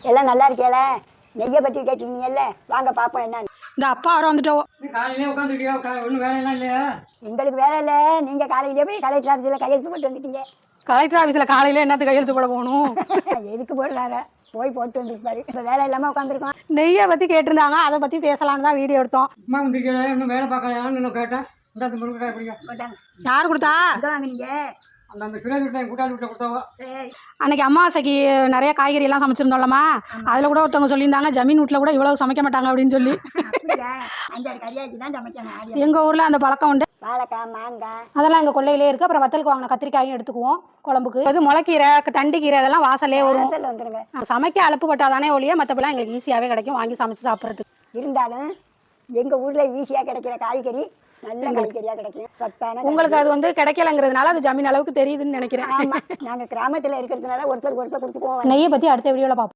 எல்லாம் நல்லா இருக்கேல. நெய்யை பற்றி கேட்டிருந்தீங்கல்ல, வாங்க பார்ப்போம் என்னன்னு. இந்த அப்பா வர வந்துட்டோம். காலையிலே உட்காந்துருக்கியா? ஒன்றும் வேலையெல்லாம் இல்லையா? எங்களுக்கு வேலை இல்லை. நீங்கள் காலையிலே போய் கலெக்டர் ஆஃபீஸில் கையெழுத்து போட்டு வந்துட்டீங்க. கலெக்டர் ஆஃபீஸில் காலையில் என்னத்து கையெழுத்து போட போகணும்? எதுக்கு போடுறாரு? போய் போட்டு வந்துருப்பாரு. இப்போ வேலை இல்லாமல் உட்காந்துருக்கோம். நெய்யை பற்றி கேட்டிருந்தாங்க, அதை பற்றி பேசலான்னு தான் வீடியோ எடுத்தோம். அம்மா வந்துருக்கீங்களா? இன்னும் வேலை பார்க்கலையான்னு இன்னும் கேட்டேன். இந்த முருங்கைக்காய் பிடிங்க. போட்டாங்க. யார் கொடுத்தா? அங்கே வாங்க நீங்கள். அந்த கிராமி வீட்டில் கூட்டாளி வீட்டில் கொடுத்தாங்க. சரி. அன்னைக்கு அமாவாசைக்கு நிறைய காய்கறி எல்லாம் சமைச்சிருந்தோம்லம்மா, அதில் கூட ஒருத்தவங்க சொல்லியிருந்தாங்க ஜமீன் வீட்டில் கூட இவ்வளவு சமைக்க மாட்டாங்க அப்படின்னு சொல்லி. அப்படியா? 5-6 கறியாக்கி தான் சமைச்சேன். எங்கள் ஊரில் அந்த பழக்கம் உண்டு. வாழைக்காய், மாங்காய் அதெல்லாம் எங்கள் கொள்ளையிலே இருக்குது. அப்புறம் வத்தலுக்கு வாங்கின கத்திரிக்காயும் எடுத்துக்குவோம் குழம்புக்கு. அது முளைக்கீரை, தண்டிக்கீரை அதெல்லாம் வாசலே வரும். வந்துருங்க. சமைக்க அலுப்பு பட்டாதானே ஒழிய மற்றபடிலாம் எங்களுக்கு ஈஸியாகவே கிடைக்கும் வாங்கி சமைச்சு சாப்பிட்றதுக்கு. இருந்தாலும் எங்கள் ஊரில் ஈஸியாக கிடைக்கிற காய்கறி நல்ல காய்கறியாக கிடைக்கும், சத்தான. உங்களுக்கு அது வந்து கிடைக்கலங்கிறதுனால அது ஜமீன் அளவுக்கு தெரியுதுன்னு நினைக்கிறேன். ஆமாம், நாங்கள் கிராமத்தில் இருக்கிறதுனால ஒருத்தருக்கு ஒருத்தர் கொடுத்துக்குவோம். நெய்யை பற்றி அடுத்த வீடியோவில் பார்ப்போம்.